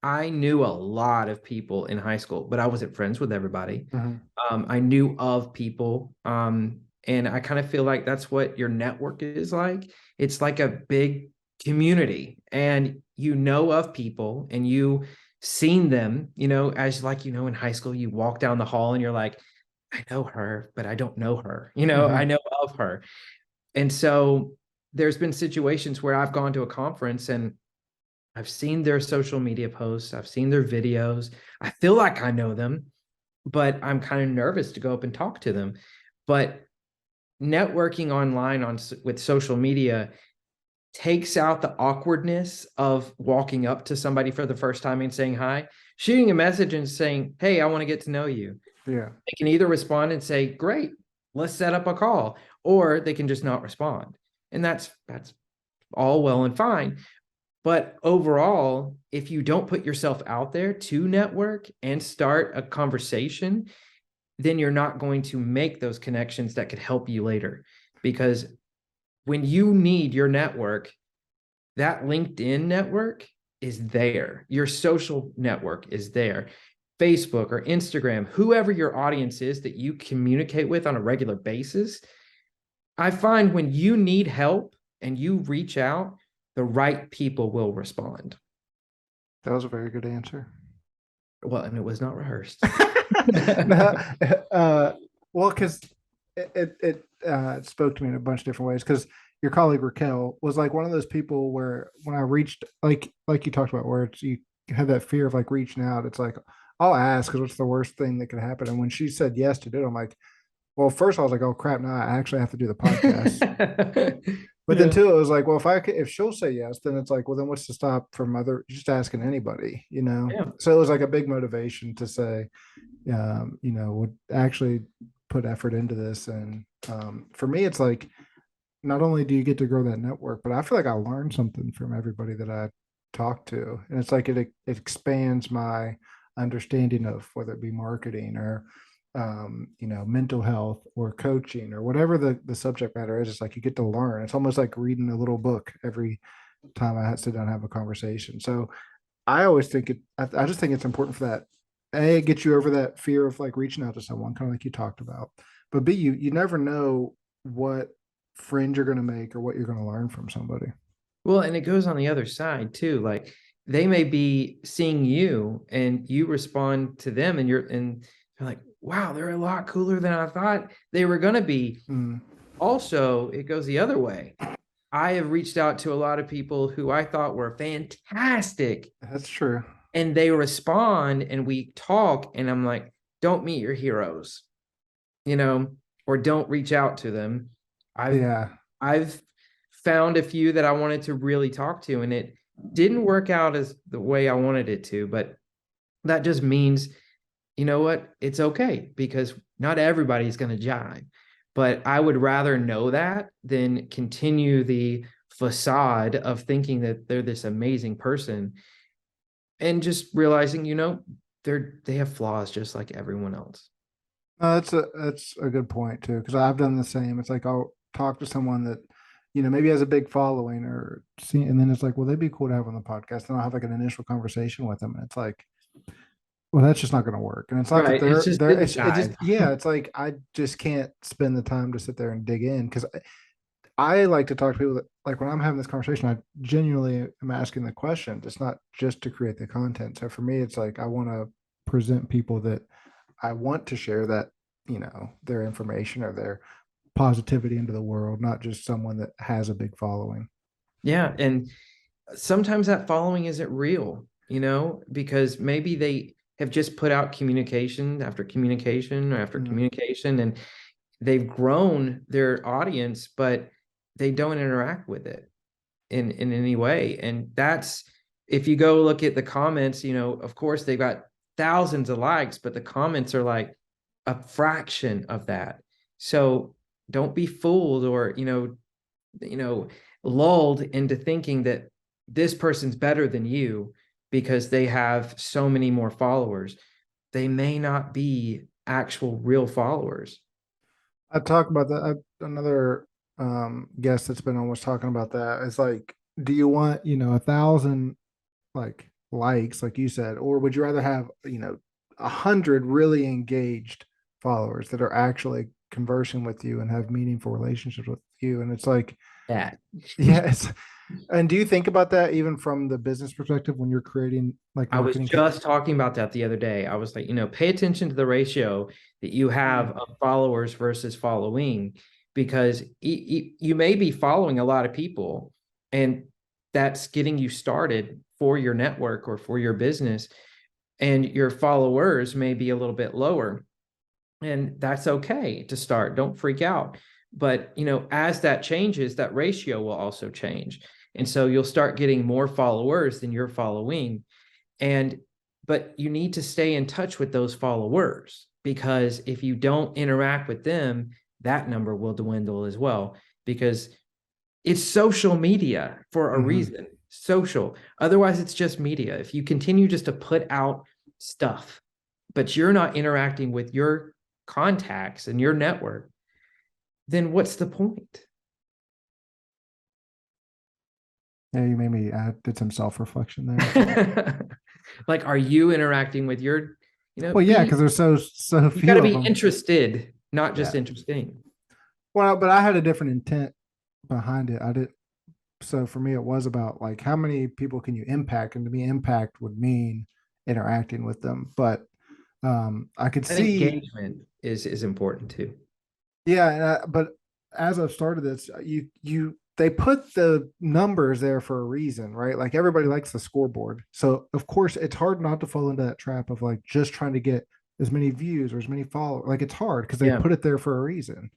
I knew a lot of people in high school, but I wasn't friends with everybody. Mhm. I knew of people. And I kind of feel like that's what your network is like. It's like a big community, and you know of people, and you seen them, as like, in high school, you walk down the hall and you're like, I know her, but I don't know her. I Mhm. know of her. And so there's been situations where I've gone to a conference and I've seen their social media posts, I've seen their videos. I feel like I know them, but I'm kind of nervous to go up and talk to them. But networking online with social media takes out the awkwardness of walking up to somebody for the first time and saying hi, shooting a message and saying, "Hey, I want to get to know you." Yeah. They can either respond and say, "Great, let's set up a call," or they can just not respond. And that's all well and fine. But overall, if you don't put yourself out there to network and start a conversation, then you're not going to make those connections that could help you later. Because when you need your network, that LinkedIn network is there. Your social network is there. Facebook or Instagram, whoever your audience is that you communicate with on a regular basis, I find when you need help and you reach out, the right people will respond. That was a very good answer. Well, and it was not rehearsed. No, well, because it spoke to me in a bunch of different ways. Because your colleague Raquel was like one of those people where when I reached, like you talked about, where it's, you had that fear of like reaching out. It's like I'll ask because what's the worst thing that could happen? And when she said yes to do it, I'm like, well, first I was like, oh crap, now I actually have to do the podcast. But then Yeah. too, it was like, well, if she'll say yes, then it's like, well, then what's to stop from other just asking anybody, you know? Yeah. So it was like a big motivation to say, would actually put effort into this. And for me, it's like not only do you get to grow that network, but I feel like I learned something from everybody that I talk to, and it's like it expands my understanding of whether it be marketing or mental health or coaching or whatever the subject matter is. It's like you get to learn. It's almost like reading a little book every time I sit down and have a conversation. So I always think I just think it's important for that. A, it gets you over that fear of like reaching out to someone, kind of like you talked about. But B, you never know what friends you're going to make or what you're going to learn from somebody. Well, and it goes on the other side too. Like they may be seeing you and you respond to them and you're like, wow, they're a lot cooler than I thought they were gonna be. Mm, Also, it goes the other way. I have reached out to a lot of people who I thought were fantastic that's true. and they respond and we talk and I'm like, don't meet your heroes, you know, or don't reach out to them. I've Yeah. I've found a few that I wanted to really talk to, and it didn't work out as the way I wanted it to. But that just means, you know what? It's okay because not everybody's going to jive. But I would rather know that than continue the facade of thinking that they're this amazing person and just realizing, they have flaws just like everyone else. That's a good point too, because I've done the same. It's like I'll talk to someone that, maybe has a big following or see, and then it's like, well, they'd be cool to have on the podcast. And I'll have like an initial conversation with them. And it's like, well, that's just not going to work. And it's not that Right. It's just didn't it just, jive. yeah, it's like, I just can't spend the time to sit there and dig in because I like to talk to people that, like, when I'm having this conversation, I genuinely am asking the questions. It's not just to create the content. So for me, it's like, I want to present people that I want to share that, their information or their positivity into the world, not just someone that has a big following. Yeah. And sometimes that following isn't real, because maybe they have just put out communication after communication after Mm. communication and they've grown their audience, but they don't interact with it in any way. And that's if you go look at the comments, of course they've got thousands of likes, but the comments are like a fraction of that. So don't be fooled or, lulled into thinking that this person's better than you because they have so many more followers. They may not be actual real followers. I talk about that. Another guest that's been on was talking about that. It's like, do you want, 1,000 like likes, like you said, or would you rather have, 100 really engaged followers that are actually conversing with you and have meaningful relationships with you? And it's like, That yeah, and do you think about that even from the business perspective when you're creating like I was marketing? just talking about that the other day. I was like, pay attention to the ratio that you have Mm, of followers versus following, because you may be following a lot of people and that's getting you started for your network or for your business, and your followers may be a little bit lower. And that's okay to start. Don't freak out. But, as that changes, that ratio will also change. And so you'll start getting more followers than you're following, and but you need to stay in touch with those followers because if you don't interact with them, that number will dwindle as well because it's social media for a mhm. reason. Social. Otherwise, it's just media. If you continue just to put out stuff, but you're not interacting with your contacts and your network, then what's the point? Yeah, you made me. I did some self reflection there. Like, are you interacting with your, Well, yeah, be because there's so you got to few of be them. interested, not just Yeah. interesting. Well, but I had a different intent behind it. I did so for me it was about like how many people can you impact, and to me impact would mean interacting with them. But I could And see, engagement is important too. yeah, but as I've started this, you they put the numbers there for a reason, right? Like everybody likes the scoreboard, so of course it's hard not to fall into that trap of like just trying to get as many views or as many followers. Like it's hard because they Yeah. put it there for a reason.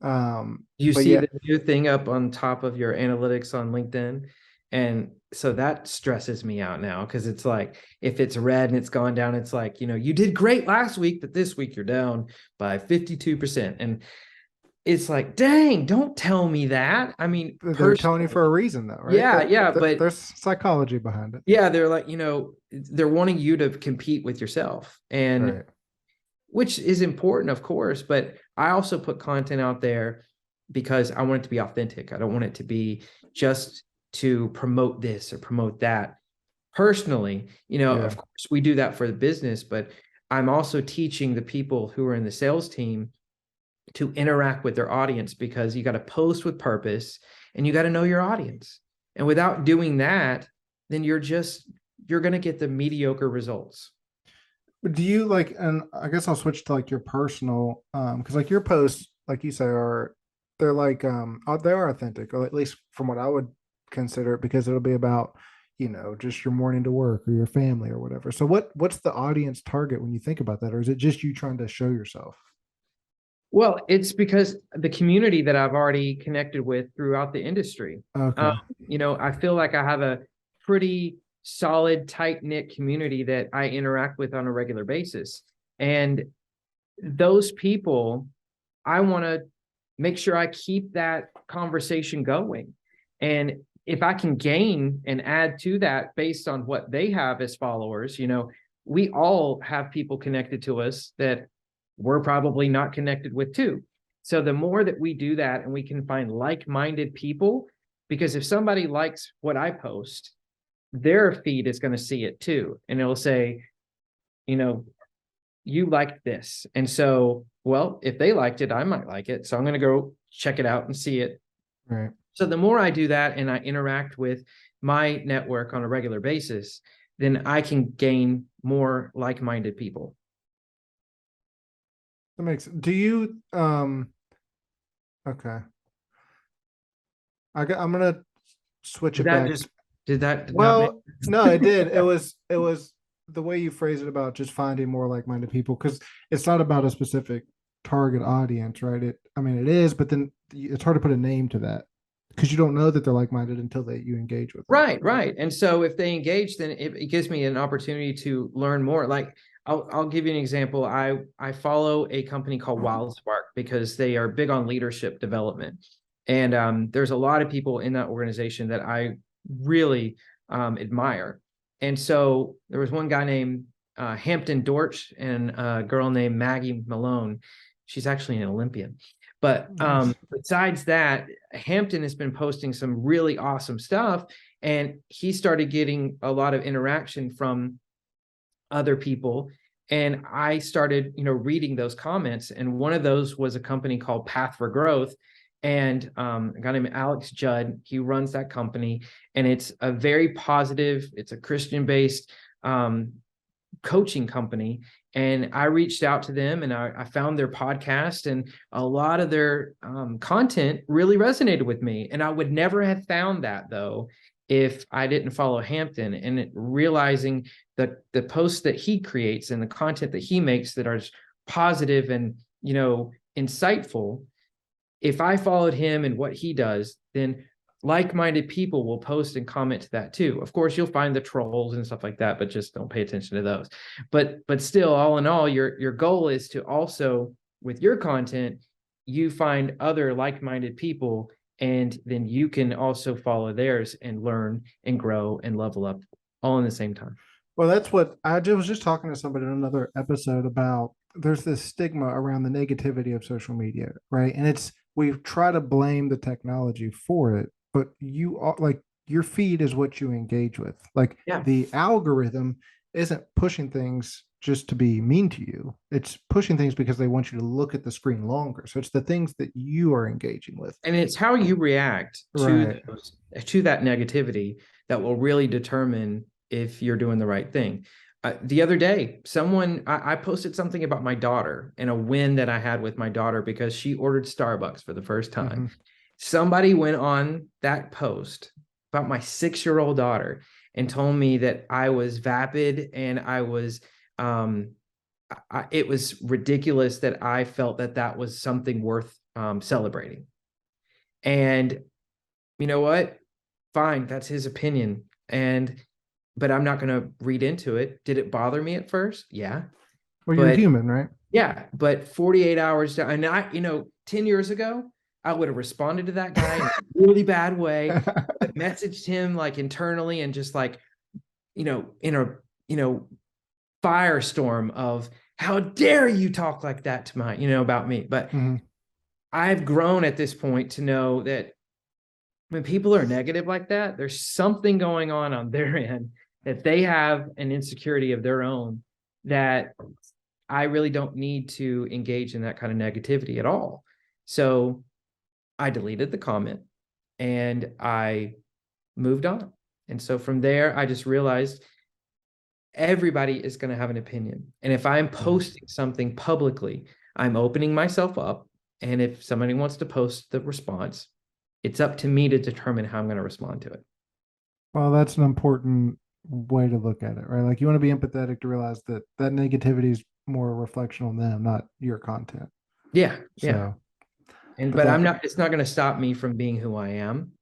You But see yeah, the new thing up on top of your analytics on LinkedIn. And so that stresses me out now because it's like if it's red and it's gone down, it's like, you did great last week, but this week you're down by 52%. And it's like, dang, don't tell me that. I mean, they're telling you for a personally, reason though, right? yeah, yeah, That but there's psychology behind it. yeah, they're like, they're wanting you to compete with yourself. And Right. which is important, of course, but I also put content out there because I want it to be authentic. I don't want it to be just to promote this or promote that. Personally, Yeah. of course, we do that for the business, but I'm also teaching the people who are in the sales team to interact with their audience because you got to post with purpose and you got to know your audience. And without doing that, then you're going to get the mediocre results. But do you like, and I guess I'll switch to like your personal, because like your posts, like you say, they're like they are authentic, or at least from what I would consider it, because it'll be about, just your morning to work or your family or whatever. So what's the audience target when you think about that? Or is it just you trying to show yourself? Well, it's because the community that I've already connected with throughout the industry. Um, Okay. I feel like I have a pretty solid, tight knit community that I interact with on a regular basis. And those people, I want to make sure I keep that conversation going. And if I can gain and add to that based on what they have as followers, we all have people connected to us that we're probably not connected with too. So the more that we do that and we can find like-minded people, because if somebody likes what I post, their feed is going to see it too. And it'll say, you know, you liked this. And so, well, if they liked it, I might like it. So I'm going to go check it out and see it. Right. So the more I do that and I interact with my network on a regular basis, then I can gain more like-minded people. That makes, do you, okay. I'm gonna switch Did it that back. just did that not make Well, no, it did. It was the way you phrase it about just finding more like-minded people, because it's not about a specific target audience, right? I mean, it is, but then it's hard to put a name to that because you don't know that they're like-minded until you engage with them. right, right. And so if they engage, then it gives me an opportunity to learn more. Like I'll give you an example. I follow a company called WildSpark because they are big on leadership development. And there's a lot of people in that organization that I really admire. And so there was one guy named Hampton Dortch and a girl named Maggie Malone. She's actually an Olympian. But Nice. besides that, Hampton has been posting some really awesome stuff. And he started getting a lot of interaction from other people. And I started, reading those comments. And one of those was a company called Path for Growth. And a guy named Alex Judd, he runs that company. And it's a very positive, it's a Christian-based coaching company. And I reached out to them and I found their podcast, and a lot of their content really resonated with me. And I would never have found that though if I didn't follow Hampton, and realizing that the posts that he creates and the content that he makes that are positive and, insightful. If I followed him and what he does, then like-minded people will post and comment to that too. Of course, you'll find the trolls and stuff like that, but just don't pay attention to those. But still, all in all, your goal is to also, with your content, you find other like-minded people, and then you can also follow theirs and learn and grow and level up all in the same time. Well, that's what was just talking to somebody in another episode about. There's this stigma around the negativity of social media, right? And we try to blame the technology for it, but you are like your feed is what you engage with. Like Yeah. the algorithm isn't pushing things just to be mean to you. It's pushing things because they want you to look at the screen longer. So it's the things that you are engaging with. And it's how you react to Right. those, to that negativity that will really determine if you're doing the right thing. The other day, I posted something about my daughter and a win that I had with my daughter because she ordered Starbucks for the first time. Mm-hmm. Somebody went on that post about my 6-year-old daughter and told me that I was vapid and I was it was ridiculous that I felt that that was something worth celebrating. And you know what? Fine, that's his opinion. But I'm not going to read into it. Did it bother me at first? Yeah. Well, you're But human, right? yeah, but 48 hours down, and 10 years ago, I would have responded to that guy in a really bad way, messaged him like internally and just like, in a, firestorm of how dare you talk like that to about me. But Mm-hmm. I've grown at this point to know that when people are negative like that, there's something going on their end, that they have an insecurity of their own, that I really don't need to engage in that kind of negativity at all. So I deleted the comment and I moved on. And so from there, I just realized everybody is going to have an opinion. And if I'm posting something publicly, I'm opening myself up. And if somebody wants to post the response, it's up to me to determine how I'm going to respond to it. Well, that's an important way to look at it, right? Like you want to be empathetic to realize that that negativity is more a reflection on them, not your content. Yeah. Yeah. So, but But that, it's not going to stop me from being who I am.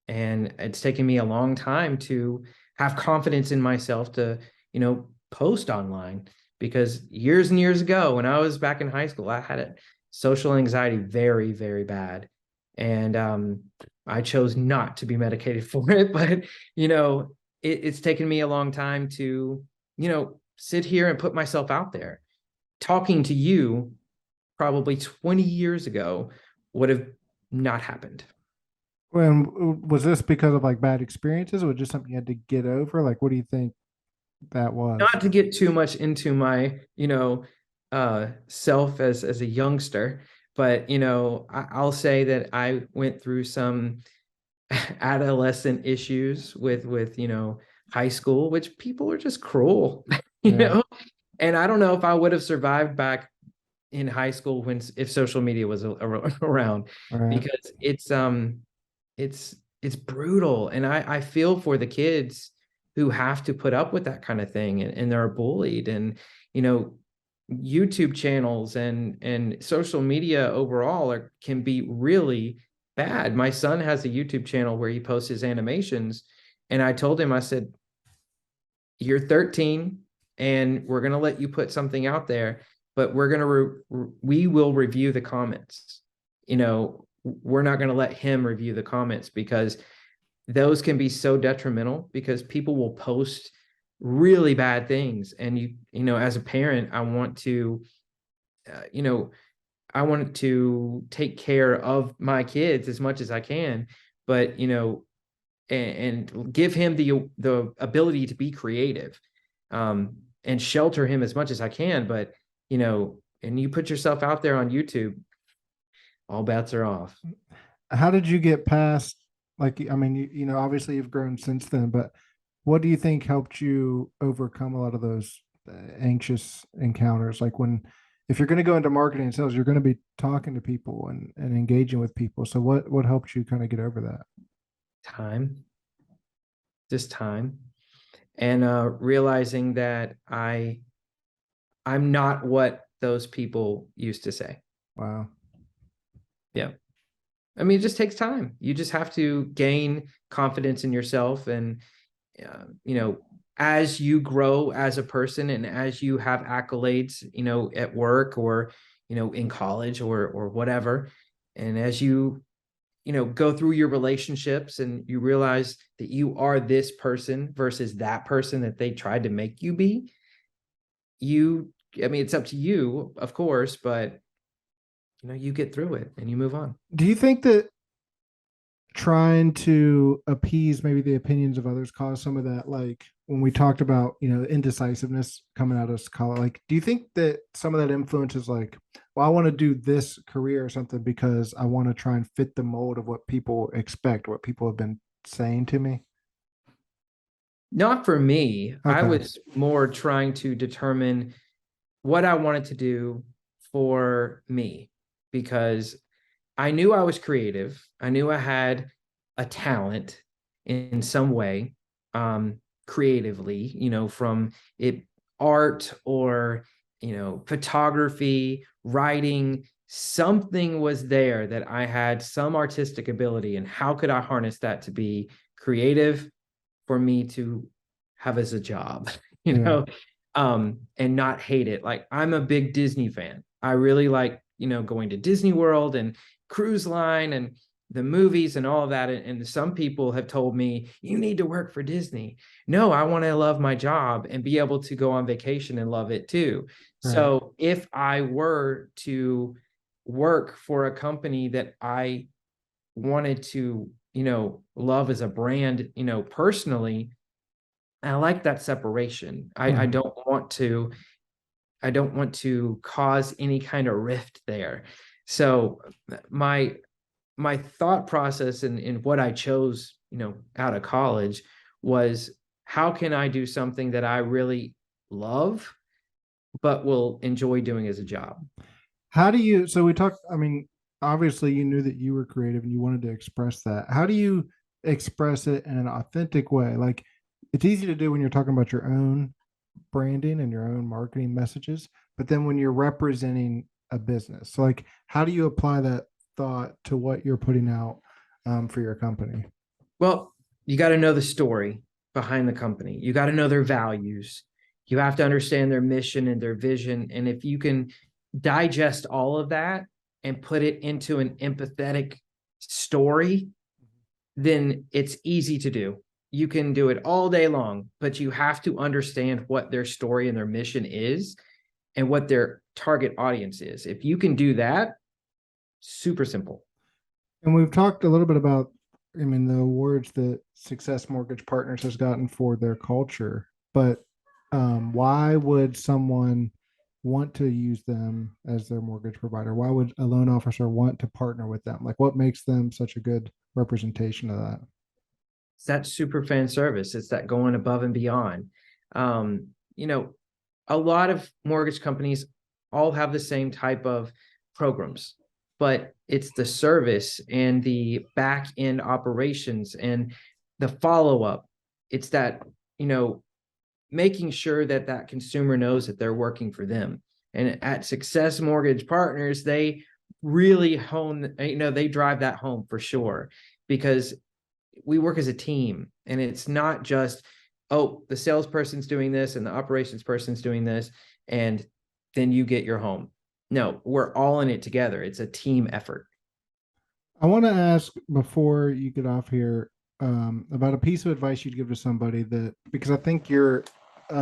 And it's taken me a long time to have confidence in myself to, post online, because years and years ago, when I was back in high school, I had a social anxiety very, very bad. And I chose not to be medicated for it. But, it's taken me a long time to, sit here and put myself out there. Talking to you probably 20 years ago would have not happened. when was this because of like bad experiences or just something you had to get over? Like, what do you think that was? Not to get too much into my, self as a youngster, but I'll say that I went through some adolescent issues with high school, which people are just cruel, Yeah. and I don't know if I would have survived back in high school if social media was around, All right. because it's brutal. And I feel for the kids who have to put up with that kind of thing, and they're bullied. And YouTube channels and social media overall can be really bad. My son has a YouTube channel where he posts his animations, and I told him, I said, you're 13 and we're going to let you put something out there, but we will review the comments. We're not going to let him review the comments, because those can be so detrimental, because people will post really bad things. And as a parent, I want to take care of my kids as much as I can, but and give him the ability to be creative, and shelter him as much as I can. But and you put yourself out there on YouTube, all bets are off. How did you get past, like, I mean, obviously you've grown since then, but what do you think helped you overcome a lot of those anxious encounters? Like if you're going to go into marketing and sales, you're going to be talking to people and engaging with people. So what helped you kind of get over that? Time, just time, and realizing that I'm not what those people used to say. Wow. Yeah. I mean, it just takes time. You just have to gain confidence in yourself. And, as you grow as a person, and as you have accolades, at work, or, in college, or whatever, and as you, go through your relationships and you realize that you are this person versus that person that they tried to make you be, I mean, it's up to you, of course, but, you get through it and you move on. Do you think that trying to appease maybe the opinions of others cause some of that, like when we talked about, indecisiveness coming out of college, like do you think that some of that influence is like, well, I want to do this career or something because I want to try and fit the mold of what people expect, what people have been saying to me? Not for me. I Okay. was more trying to determine what I wanted to do for me because I knew I was creative. I knew I had a talent in some way, creatively, from it art or, photography, writing, something was there that I had some artistic ability. And how could I harness that to be creative for me to have as a job, you Yeah. know, and not hate it. Like I'm a big Disney fan. I really like, going to Disney World and cruise line and the movies and all of that. And some people have told me, you need to work for Disney. No, I want to love my job and be able to go on vacation and love it too. Right. So if I were to work for a company that I wanted to, love as a brand, personally, I like that separation. I Mhm. don't want to cause any kind of rift there. So my my thought process in what I chose, out of college was how can I do something that I really love but will enjoy doing as a job? How do you, so we talked, I mean, obviously you knew that you were creative and you wanted to express that. How do you express it in an authentic way? Like it's easy to do when you're talking about your own branding and your own marketing messages, but then when you're representing a business, so like how do you apply that thought to what you're putting out for your company? Well, you got to know the story behind the company. You got to know their values. You have to understand their mission and their vision. And if you can digest all of that and put it into an empathetic story, then it's easy to do. You can do it all day long, but you have to understand what their story and their mission is and what their target audience is. If you can do that, super simple. And we've talked a little bit about, I mean, the awards that Success Mortgage Partners has gotten for their culture, but why would someone want to use them as their mortgage provider? Why would a loan officer want to partner with them? Like, what makes them such a good representation of that? It's that super fan service. It's that going above and beyond. Um, you know, a lot of mortgage companies all have the same type of programs, but it's the service and the back end operations and the follow up. It's that, you know, making sure that that consumer knows that they're working for them. And at Success Mortgage Partners, they really hone, they drive that home for sure because we work as a team and it's not just, oh, the salesperson's doing this and the operations person's doing this and then you get your home. No, we're all in it together. It's a team effort. I want to ask before you get off here about a piece of advice you'd give to somebody that, because I think your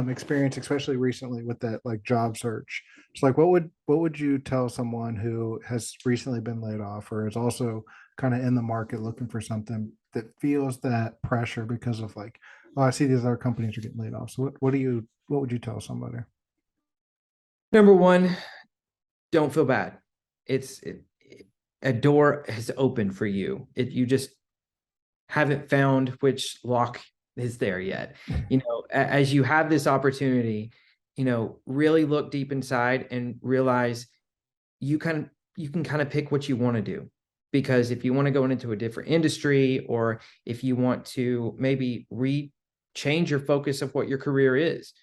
experience, especially recently with that like job search, it's like what would you tell someone who has recently been laid off or is also kind of in the market looking for something that feels that pressure because of like, oh, I see these other companies are getting laid off. So what would you tell somebody? Number one, don't feel bad. A door has opened for you. You just haven't found which lock is there yet. As you have this opportunity, really look deep inside and realize you can kind of pick what you want to do. Because if you want to go into a different industry, or if you want to maybe change your focus of what your career is,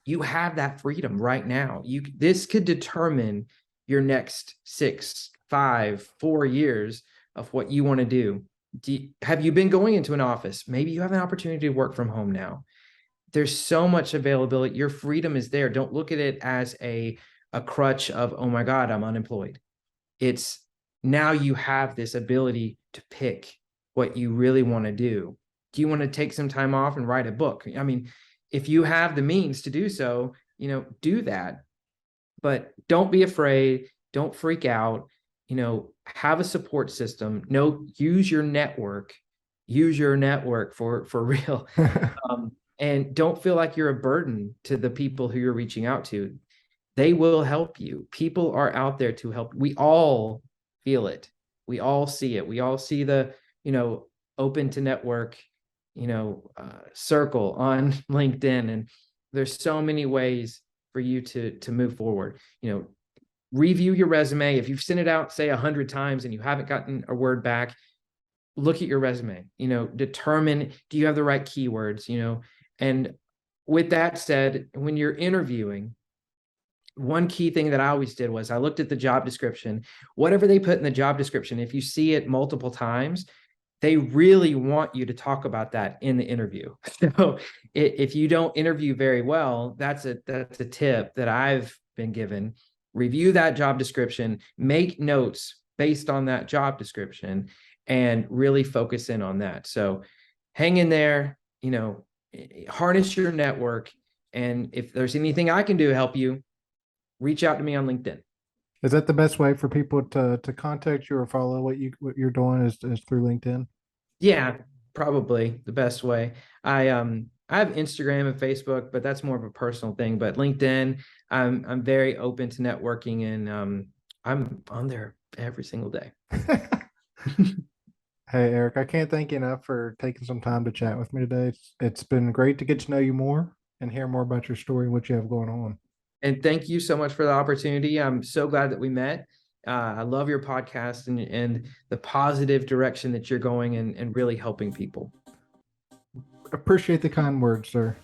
you have that freedom right now. This could determine your next 6, 5, 4 years of what you want to do. Have you been going into an office? Maybe you have an opportunity to work from home now. There's so much availability. Your freedom is there. Don't look at it as a crutch of, oh my God, I'm unemployed. It's now you have this ability to pick what you really want to do. Do you want to take some time off and write a book? I mean, if you have the means to do so, do that. But don't be afraid. Don't freak out. have a support system. No, use your network for real. And don't feel like you're a burden to the people who you're reaching out to. They will help you. People are out there to help. We all feel it. We all see it. We all see the, open to network, circle on LinkedIn. And there's so many ways for you to move forward. Review your resume. If you've sent it out, say 100 times and you haven't gotten a word back, look at your resume, determine, do you have the right keywords, and with that said, when you're interviewing, one key thing that I always did was I looked at the job description. Whatever they put in the job description, if you see it multiple times, they really want you to talk about that in the interview. So if you don't interview very well, that's a tip that I've been given. Review that job description, make notes based on that job description, and really focus in on that. So hang in there, harness your network. And if there's anything I can do to help you, reach out to me on LinkedIn. Is that the best way for people to contact you or follow what you're doing is through LinkedIn? Yeah, probably the best way. I have Instagram and Facebook, but that's more of a personal thing. But LinkedIn, I'm very open to networking, and I'm on there every single day. Hey, Eric, I can't thank you enough for taking some time to chat with me today. It's been great to get to know you more and hear more about your story and what you have going on. And thank you so much for the opportunity. I'm so glad that we met. I love your podcast and the positive direction that you're going and really helping people. Appreciate the kind words, sir.